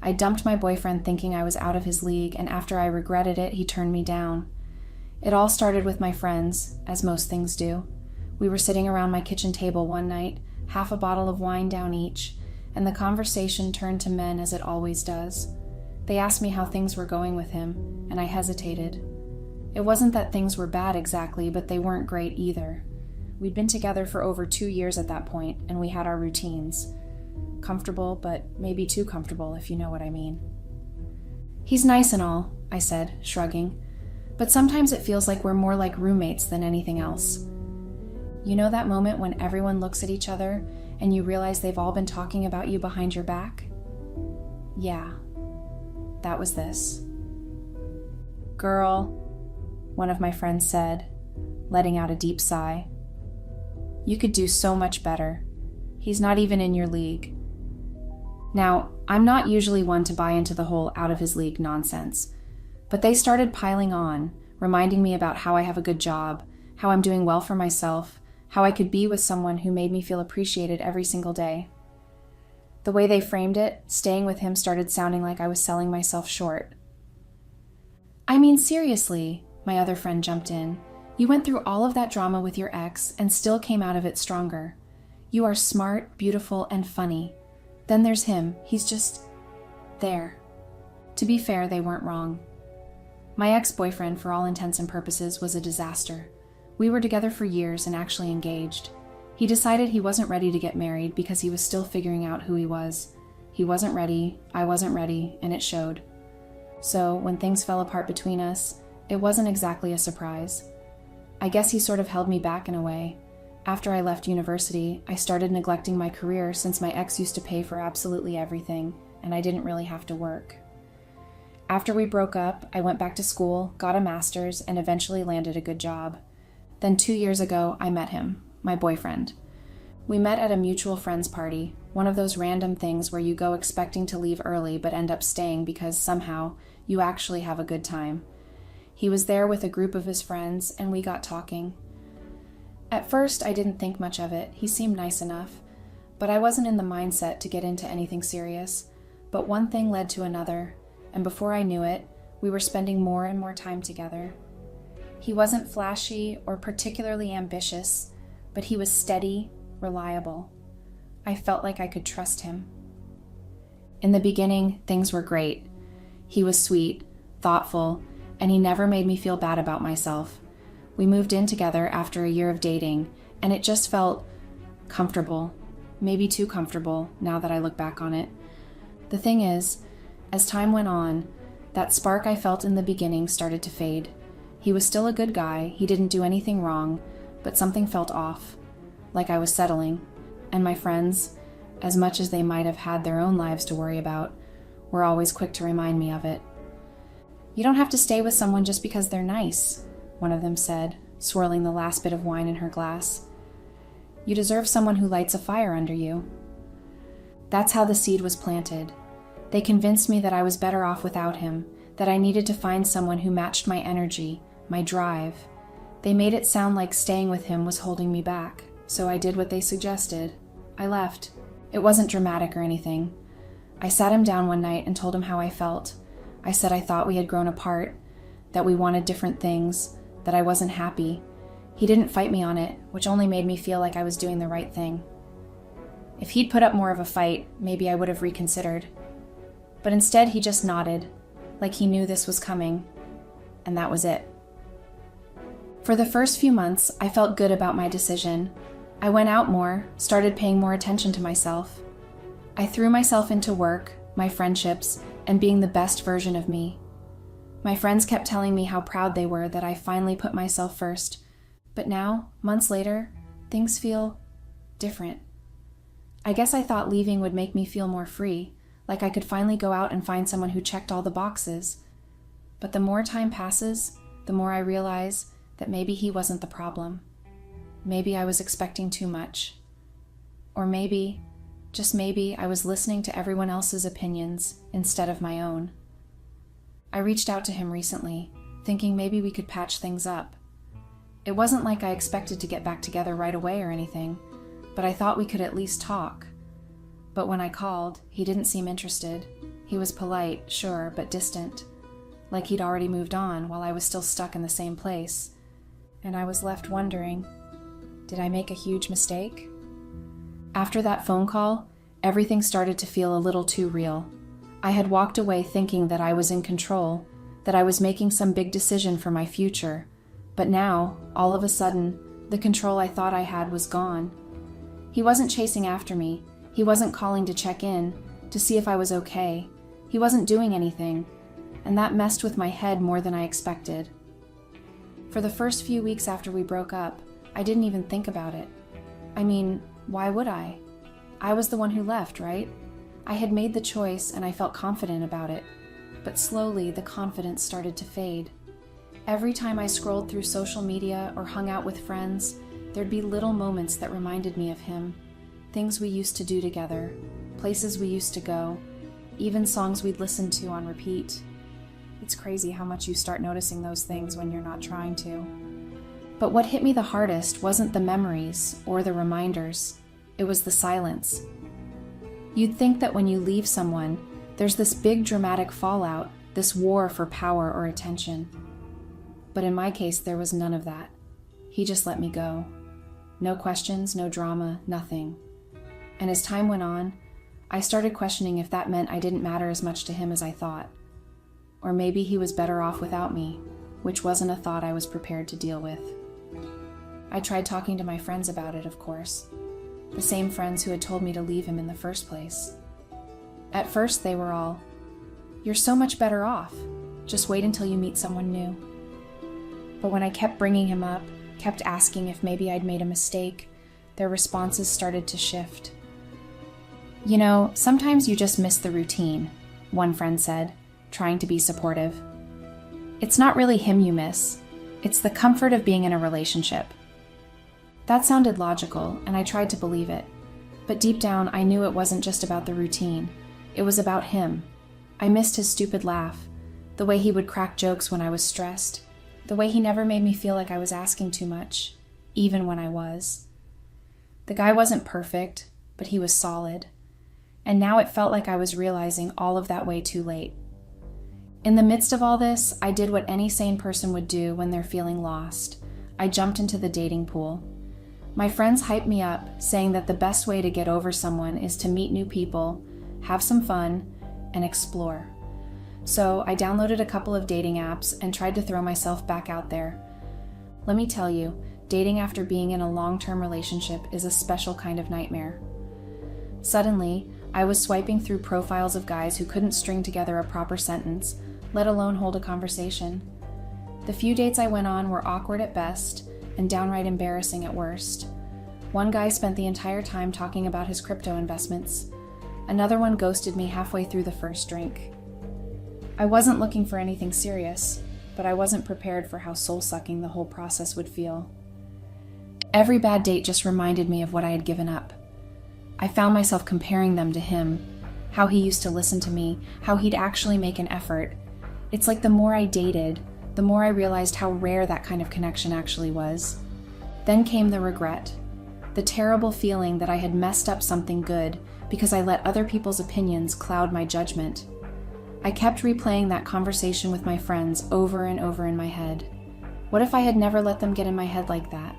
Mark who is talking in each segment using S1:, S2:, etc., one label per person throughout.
S1: I dumped my boyfriend thinking I was out of his league, and after I regretted it, he turned me down. It all started with my friends, as most things do. We were sitting around my kitchen table one night, half a bottle of wine down each, and the conversation turned to men as it always does. They asked me how things were going with him, and I hesitated. It wasn't that things were bad exactly, but they weren't great either. We'd been together for over 2 years at that point, and we had our routines. Comfortable, but maybe too comfortable, if you know what I mean. "He's nice and all," I said, shrugging, "but sometimes it feels like we're more like roommates than anything else. You know that moment when everyone looks at each other and you realize they've all been talking about you behind your back? Yeah, that was this." "Girl," one of my friends said, letting out a deep sigh, "you could do so much better. He's not even in your league." Now, I'm not usually one to buy into the whole out of his league nonsense, but they started piling on, reminding me about how I have a good job, how I'm doing well for myself, how I could be with someone who made me feel appreciated every single day. The way they framed it, staying with him started sounding like I was selling myself short. "I mean, seriously," my other friend jumped in. "You went through all of that drama with your ex and still came out of it stronger. You are smart, beautiful, and funny. Then there's him. He's just there." To be fair, they weren't wrong. My ex-boyfriend, for all intents and purposes, was a disaster. We were together for years and actually engaged. He decided he wasn't ready to get married because he was still figuring out who he was. He wasn't ready, I wasn't ready, and it showed. So, when things fell apart between us, it wasn't exactly a surprise. I guess he sort of held me back in a way. After I left university, I started neglecting my career since my ex used to pay for absolutely everything, and I didn't really have to work. After we broke up, I went back to school, got a master's, and eventually landed a good job. Then 2 years ago, I met him, my boyfriend. We met at a mutual friends party, one of those random things where you go expecting to leave early but end up staying because somehow you actually have a good time. He was there with a group of his friends, and we got talking. At first, I didn't think much of it. He seemed nice enough, but I wasn't in the mindset to get into anything serious. But one thing led to another, and before I knew it, we were spending more and more time together. He wasn't flashy or particularly ambitious, but he was steady, reliable. I felt like I could trust him. In the beginning, things were great. He was sweet, thoughtful, and he never made me feel bad about myself. We moved in together after a year of dating, and it just felt comfortable, maybe too comfortable now that I look back on it. The thing is, as time went on, that spark I felt in the beginning started to fade. He was still a good guy, he didn't do anything wrong, but something felt off, like I was settling, and my friends, as much as they might have had their own lives to worry about, were always quick to remind me of it. "You don't have to stay with someone just because they're nice," one of them said, swirling the last bit of wine in her glass. "You deserve someone who lights a fire under you." That's how the seed was planted. They convinced me that I was better off without him, that I needed to find someone who matched my energy, my drive. They made it sound like staying with him was holding me back, so I did what they suggested. I left. It wasn't dramatic or anything. I sat him down one night and told him how I felt. I said I thought we had grown apart, that we wanted different things, that I wasn't happy. He didn't fight me on it, which only made me feel like I was doing the right thing. If he'd put up more of a fight, maybe I would have reconsidered. But instead, he just nodded, like he knew this was coming, and that was it. For the first few months, I felt good about my decision. I went out more, started paying more attention to myself. I threw myself into work, my friendships, and being the best version of me. My friends kept telling me how proud they were that I finally put myself first. But now, months later, things feel different. I guess I thought leaving would make me feel more free, like I could finally go out and find someone who checked all the boxes. But the more time passes, the more I realize that maybe he wasn't the problem. Maybe I was expecting too much. Or maybe, just maybe, I was listening to everyone else's opinions instead of my own. I reached out to him recently, thinking maybe we could patch things up. It wasn't like I expected to get back together right away or anything, but I thought we could at least talk. But when I called, he didn't seem interested. He was polite, sure, but distant, like he'd already moved on while I was still stuck in the same place. And I was left wondering, did I make a huge mistake? After that phone call, everything started to feel a little too real. I had walked away thinking that I was in control, that I was making some big decision for my future, but now, all of a sudden, the control I thought I had was gone. He wasn't chasing after me. He wasn't calling to check in, to see if I was okay. He wasn't doing anything, and that messed with my head more than I expected. For the first few weeks after we broke up, I didn't even think about it. I mean, why would I? I was the one who left, right? I had made the choice and I felt confident about it. But slowly, the confidence started to fade. Every time I scrolled through social media or hung out with friends, there'd be little moments that reminded me of him. Things we used to do together, places we used to go, even songs we'd listened to on repeat. It's crazy how much you start noticing those things when you're not trying to. But what hit me the hardest wasn't the memories or the reminders. It was the silence. You'd think that when you leave someone, there's this big dramatic fallout, this war for power or attention. But in my case, there was none of that. He just let me go. No questions, no drama, nothing. And as time went on, I started questioning if that meant I didn't matter as much to him as I thought. Or maybe he was better off without me, which wasn't a thought I was prepared to deal with. I tried talking to my friends about it, of course. The same friends who had told me to leave him in the first place. At first, they were all, "You're so much better off. Just wait until you meet someone new." But when I kept bringing him up, kept asking if maybe I'd made a mistake, their responses started to shift. "You know, sometimes you just miss the routine," one friend said, trying to be supportive. "It's not really him you miss. It's the comfort of being in a relationship." That sounded logical, and I tried to believe it. But deep down, I knew it wasn't just about the routine. It was about him. I missed his stupid laugh, the way he would crack jokes when I was stressed, the way he never made me feel like I was asking too much, even when I was. The guy wasn't perfect, but he was solid. And now it felt like I was realizing all of that way too late. In the midst of all this, I did what any sane person would do when they're feeling lost. I jumped into the dating pool. My friends hyped me up, saying that the best way to get over someone is to meet new people, have some fun, and explore. So I downloaded a couple of dating apps and tried to throw myself back out there. Let me tell you, dating after being in a long-term relationship is a special kind of nightmare. Suddenly, I was swiping through profiles of guys who couldn't string together a proper sentence, let alone hold a conversation. The few dates I went on were awkward at best and downright embarrassing at worst. One guy spent the entire time talking about his crypto investments. Another one ghosted me halfway through the first drink. I wasn't looking for anything serious, but I wasn't prepared for how soul-sucking the whole process would feel. Every bad date just reminded me of what I had given up. I found myself comparing them to him, how he used to listen to me, how he'd actually make an effort. It's like the more I dated, the more I realized how rare that kind of connection actually was. Then came the regret, the terrible feeling that I had messed up something good because I let other people's opinions cloud my judgment. I kept replaying that conversation with my friends over and over in my head. What if I had never let them get in my head like that?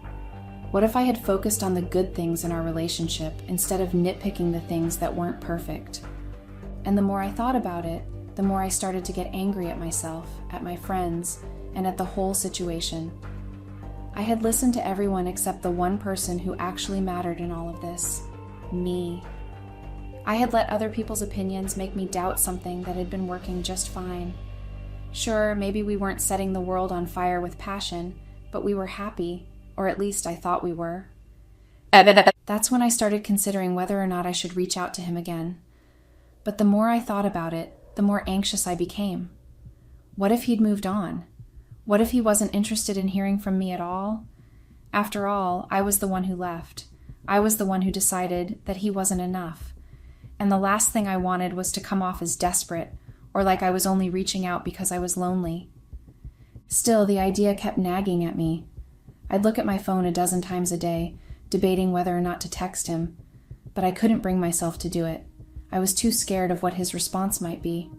S1: What if I had focused on the good things in our relationship instead of nitpicking the things that weren't perfect? And the more I thought about it, the more I started to get angry at myself, at my friends, and at the whole situation. I had listened to everyone except the one person who actually mattered in all of this, me. I had let other people's opinions make me doubt something that had been working just fine. Sure, maybe we weren't setting the world on fire with passion, but we were happy, or at least I thought we were. That's when I started considering whether or not I should reach out to him again. But the more I thought about it, the more anxious I became. What if he'd moved on? What if he wasn't interested in hearing from me at all? After all, I was the one who left. I was the one who decided that he wasn't enough. And the last thing I wanted was to come off as desperate, or like I was only reaching out because I was lonely. Still, the idea kept nagging at me. I'd look at my phone a dozen times a day, debating whether or not to text him, but I couldn't bring myself to do it. I was too scared of what his response might be,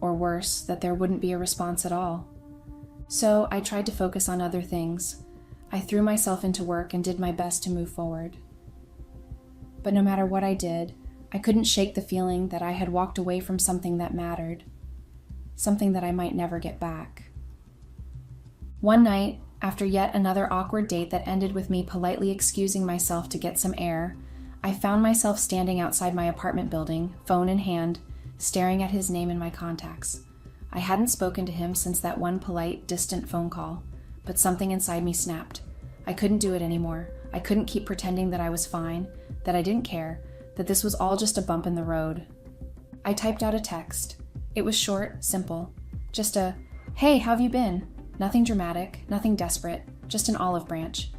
S1: or worse, that there wouldn't be a response at all. So I tried to focus on other things. I threw myself into work and did my best to move forward. But no matter what I did, I couldn't shake the feeling that I had walked away from something that mattered, something that I might never get back. One night, after yet another awkward date that ended with me politely excusing myself to get some air, I found myself standing outside my apartment building, phone in hand, staring at his name in my contacts. I hadn't spoken to him since that one polite, distant phone call, but something inside me snapped. I couldn't do it anymore. I couldn't keep pretending that I was fine, that I didn't care, that this was all just a bump in the road. I typed out a text. It was short, simple. Just a, "Hey, how've you been?" Nothing dramatic, nothing desperate, just an olive branch.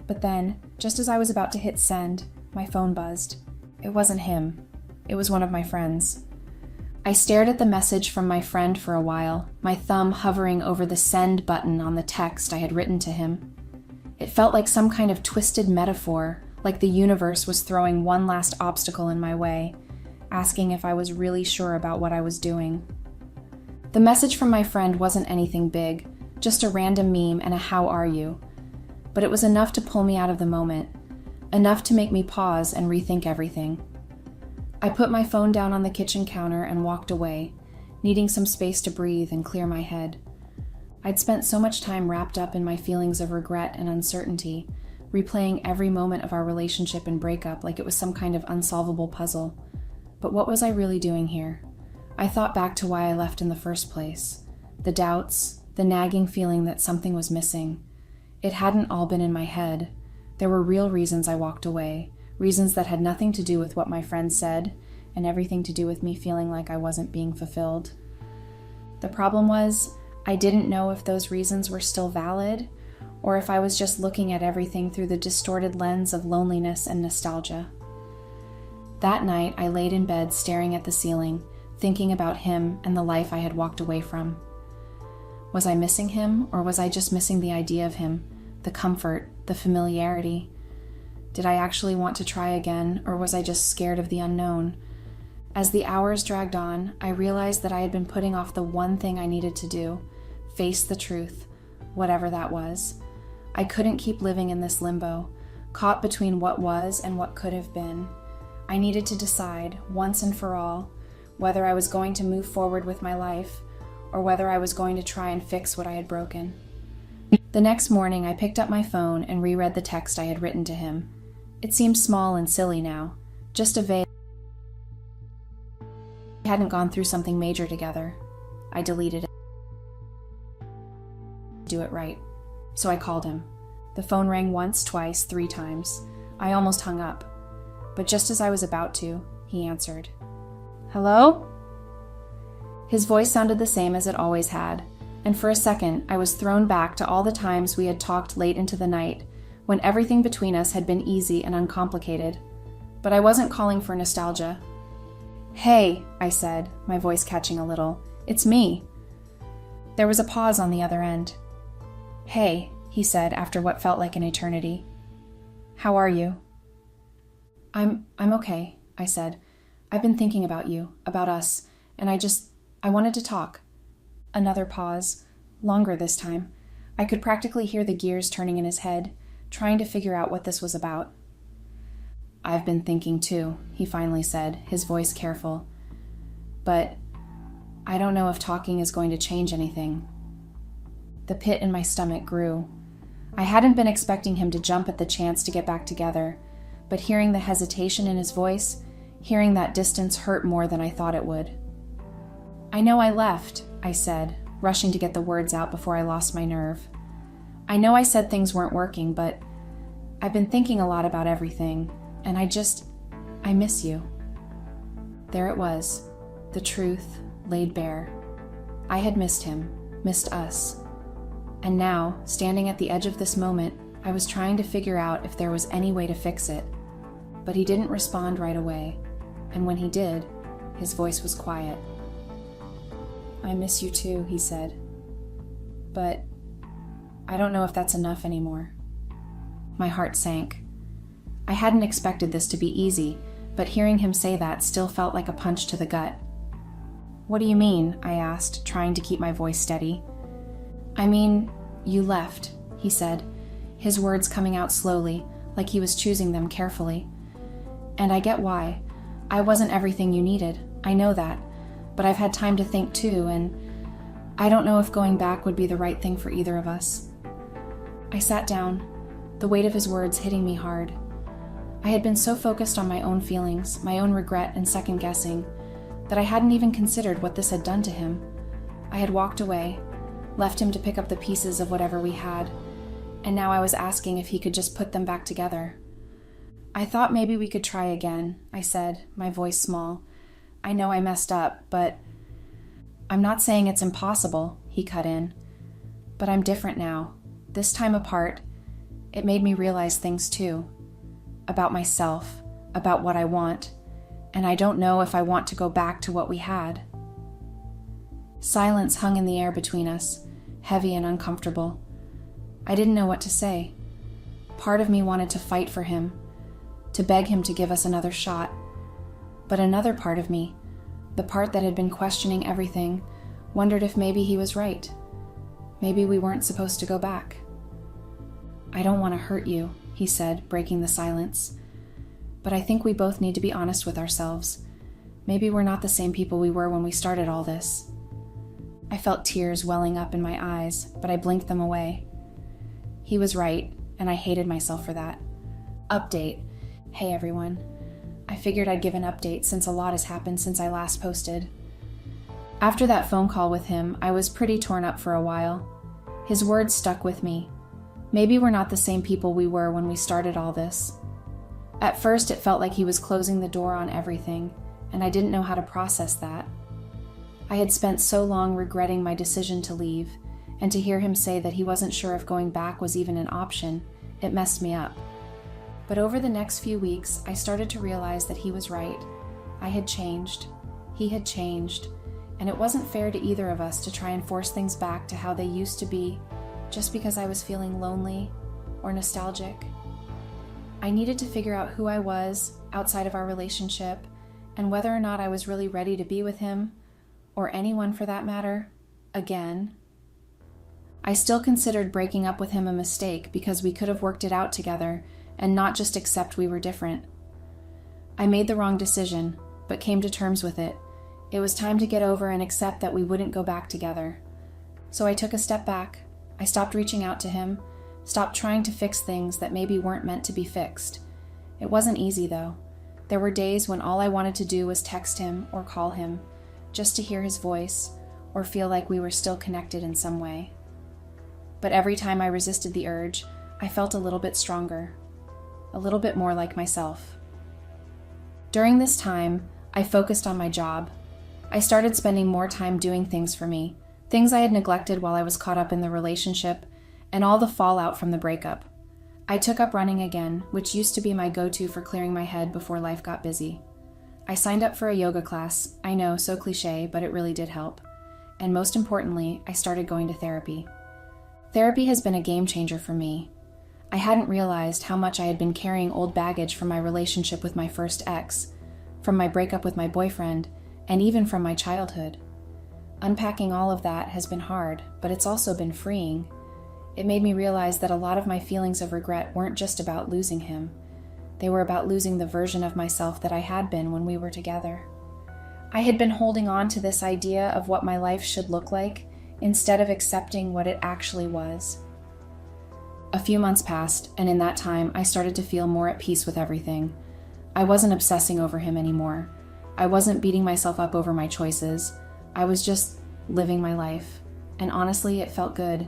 S1: But then, just as I was about to hit send, my phone buzzed. It wasn't him. It was one of my friends. I stared at the message from my friend for a while, my thumb hovering over the send button on the text I had written to him. It felt like some kind of twisted metaphor, like the universe was throwing one last obstacle in my way, asking if I was really sure about what I was doing. The message from my friend wasn't anything big, just a random meme and a "how are you?" But it was enough to pull me out of the moment, enough to make me pause and rethink everything. I put my phone down on the kitchen counter and walked away, needing some space to breathe and clear my head. I'd spent so much time wrapped up in my feelings of regret and uncertainty, replaying every moment of our relationship and breakup like it was some kind of unsolvable puzzle. But what was I really doing here? I thought back to why I left in the first place. The doubts, the nagging feeling that something was missing. It hadn't all been in my head. There were real reasons I walked away, reasons that had nothing to do with what my friend said, and everything to do with me feeling like I wasn't being fulfilled. The problem was, I didn't know if those reasons were still valid, or if I was just looking at everything through the distorted lens of loneliness and nostalgia. That night, I laid in bed staring at the ceiling, thinking about him and the life I had walked away from. Was I missing him, or was I just missing the idea of him, the comfort, the familiarity? Did I actually want to try again, or was I just scared of the unknown? As the hours dragged on, I realized that I had been putting off the one thing I needed to do, face the truth, whatever that was. I couldn't keep living in this limbo, caught between what was and what could have been. I needed to decide, once and for all, whether I was going to move forward with my life, or whether I was going to try and fix what I had broken. The next morning, I picked up my phone and reread the text I had written to him. It seemed small and silly now, just a vague. We hadn't gone through something major together. I deleted it. Do it right. So I called him. The phone rang once, twice, 3 times. I almost hung up. But just as I was about to, he answered. "Hello?" His voice sounded the same as it always had, and for a second I was thrown back to all the times we had talked late into the night, when everything between us had been easy and uncomplicated. But I wasn't calling for nostalgia. "Hey," I said, my voice catching a little. "It's me." There was a pause on the other end. "Hey," he said after what felt like an eternity. "How are you?" I'm okay," I said. "I've been thinking about you, about us, and I wanted to talk." Another pause, longer this time. I could practically hear the gears turning in his head, trying to figure out what this was about. "I've been thinking too," he finally said, his voice careful. "But I don't know if talking is going to change anything." The pit in my stomach grew. I hadn't been expecting him to jump at the chance to get back together, but hearing the hesitation in his voice, hearing that distance hurt more than I thought it would. "I know I left," I said, rushing to get the words out before I lost my nerve. "I know I said things weren't working, but I've been thinking a lot about everything, and I miss you." There it was, the truth laid bare. I had missed him, missed us. And now, standing at the edge of this moment, I was trying to figure out if there was any way to fix it. But he didn't respond right away, and when he did, his voice was quiet. "I miss you too," he said. "But I don't know if that's enough anymore." My heart sank. I hadn't expected this to be easy, but hearing him say that still felt like a punch to the gut. "What do you mean?" I asked, trying to keep my voice steady. "I mean, you left," he said, his words coming out slowly, like he was choosing them carefully. "And I get why. I wasn't everything you needed, I know that, but I've had time to think too, and I don't know if going back would be the right thing for either of us." I sat down, the weight of his words hitting me hard. I had been so focused on my own feelings, my own regret and second guessing, that I hadn't even considered what this had done to him. I had walked away, left him to pick up the pieces of whatever we had, and now I was asking if he could just put them back together. "I thought maybe we could try again," I said, my voice small. "I know I messed up, but—" "I'm not saying it's impossible," he cut in. "But I'm different now. This time apart, it made me realize things too. About myself, about what I want, and I don't know if I want to go back to what we had." Silence hung in the air between us, heavy and uncomfortable. I didn't know what to say. Part of me wanted to fight for him, to beg him to give us another shot. But another part of me, the part that had been questioning everything, wondered if maybe he was right. Maybe we weren't supposed to go back. "I don't want to hurt you," he said, breaking the silence. "But I think we both need to be honest with ourselves. Maybe we're not the same people we were when we started all this." I felt tears welling up in my eyes, but I blinked them away. He was right, and I hated myself for that. Update. Hey everyone. I figured I'd give an update since a lot has happened since I last posted. After that phone call with him, I was pretty torn up for a while. His words stuck with me. Maybe we're not the same people we were when we started all this. At first, it felt like he was closing the door on everything, and I didn't know how to process that. I had spent so long regretting my decision to leave, and to hear him say that he wasn't sure if going back was even an option, it messed me up. But over the next few weeks, I started to realize that he was right. I had changed. He had changed. And it wasn't fair to either of us to try and force things back to how they used to be, just because I was feeling lonely or nostalgic. I needed to figure out who I was outside of our relationship, and whether or not I was really ready to be with him, or anyone for that matter, again. I still considered breaking up with him a mistake because we could have worked it out together and not just accept we were different. I made the wrong decision, but came to terms with it. It was time to get over and accept that we wouldn't go back together. So I took a step back. I stopped reaching out to him, stopped trying to fix things that maybe weren't meant to be fixed. It wasn't easy, though. There were days when all I wanted to do was text him or call him, just to hear his voice or feel like we were still connected in some way. But every time I resisted the urge, I felt a little bit stronger, a little bit more like myself. During this time, I focused on my job. I started spending more time doing things for me, things I had neglected while I was caught up in the relationship and all the fallout from the breakup. I took up running again, which used to be my go-to for clearing my head before life got busy. I signed up for a yoga class. I know, so cliche, but it really did help. And most importantly, I started going to therapy. Therapy has been a game changer for me. I hadn't realized how much I had been carrying old baggage from my relationship with my first ex, from my breakup with my boyfriend, and even from my childhood. Unpacking all of that has been hard, but it's also been freeing. It made me realize that a lot of my feelings of regret weren't just about losing him. They were about losing the version of myself that I had been when we were together. I had been holding on to this idea of what my life should look like instead of accepting what it actually was. A few months passed, and in that time, I started to feel more at peace with everything. I wasn't obsessing over him anymore. I wasn't beating myself up over my choices. I was just living my life, and honestly, it felt good.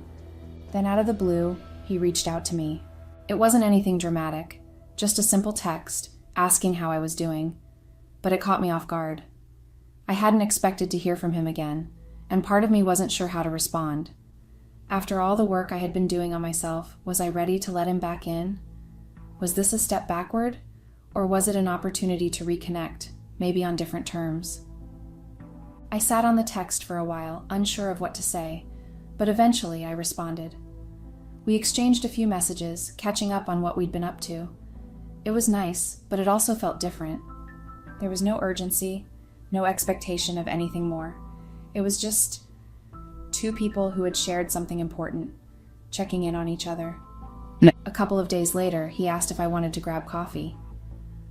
S1: Then out of the blue, he reached out to me. It wasn't anything dramatic, just a simple text asking how I was doing, but it caught me off guard. I hadn't expected to hear from him again, and part of me wasn't sure how to respond. After all the work I had been doing on myself, was I ready to let him back in? Was this a step backward, or was it an opportunity to reconnect, maybe on different terms? I sat on the text for a while, unsure of what to say, but eventually I responded. We exchanged a few messages, catching up on what we'd been up to. It was nice, but it also felt different. There was no urgency, no expectation of anything more. It was just two people who had shared something important, checking in on each other. A couple of days later, he asked if I wanted to grab coffee.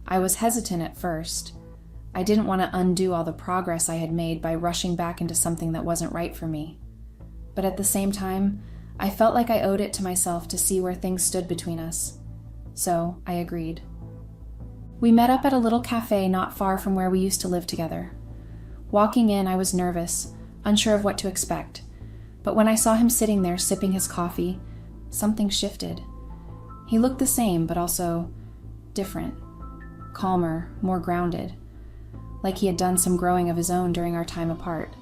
S1: I was hesitant at first. I didn't want to undo all the progress I had made by rushing back into something that wasn't right for me. But at the same time, I felt like I owed it to myself to see where things stood between us. So I agreed. We met up at a little cafe not far from where we used to live together. Walking in, I was nervous, unsure of what to expect. But when I saw him sitting there sipping his coffee, something shifted. He looked the same, but also different. Calmer, more grounded. Like he had done some growing of his own during our time apart.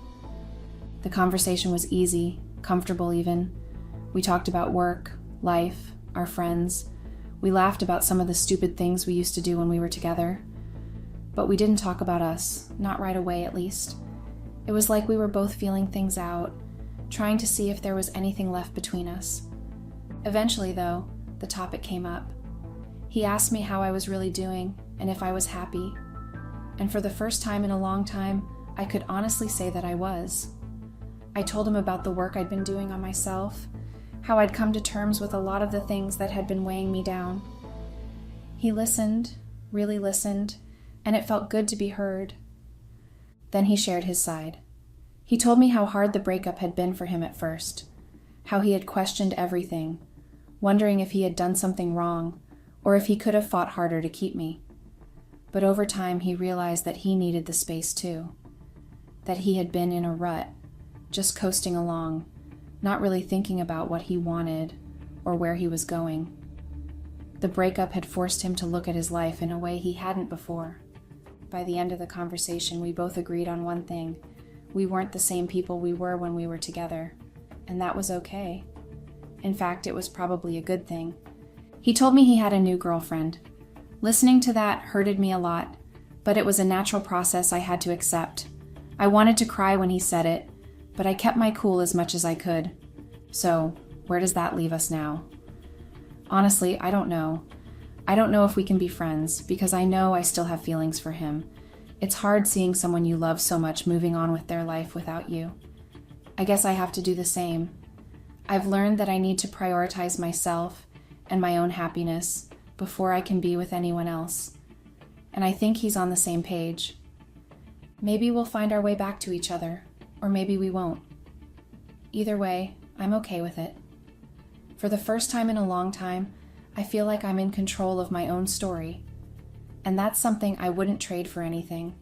S1: The conversation was easy, comfortable even. We talked about work, life, our friends. We laughed about some of the stupid things we used to do when we were together. But we didn't talk about us, not right away at least. It was like we were both feeling things out, trying to see if there was anything left between us. Eventually, though, the topic came up. He asked me how I was really doing and if I was happy. And for the first time in a long time, I could honestly say that I was. I told him about the work I'd been doing on myself, how I'd come to terms with a lot of the things that had been weighing me down. He listened, really listened, and it felt good to be heard. Then he shared his side. He told me how hard the breakup had been for him at first, how he had questioned everything, wondering if he had done something wrong, or if he could have fought harder to keep me. But over time, he realized that he needed the space too, that he had been in a rut, just coasting along, not really thinking about what he wanted or where he was going. The breakup had forced him to look at his life in a way he hadn't before. By the end of the conversation, we both agreed on one thing. We weren't the same people we were when we were together, and that was okay. In fact, it was probably a good thing. He told me he had a new girlfriend. Listening to that hurted me a lot, but it was a natural process I had to accept. I wanted to cry when he said it, but I kept my cool as much as I could. So, where does that leave us now? Honestly, I don't know. I don't know if we can be friends, because I know I still have feelings for him. It's hard seeing someone you love so much moving on with their life without you. I guess I have to do the same. I've learned that I need to prioritize myself and my own happiness before I can be with anyone else. And I think he's on the same page. Maybe we'll find our way back to each other, or maybe we won't. Either way, I'm okay with it. For the first time in a long time, I feel like I'm in control of my own story, and that's something I wouldn't trade for anything.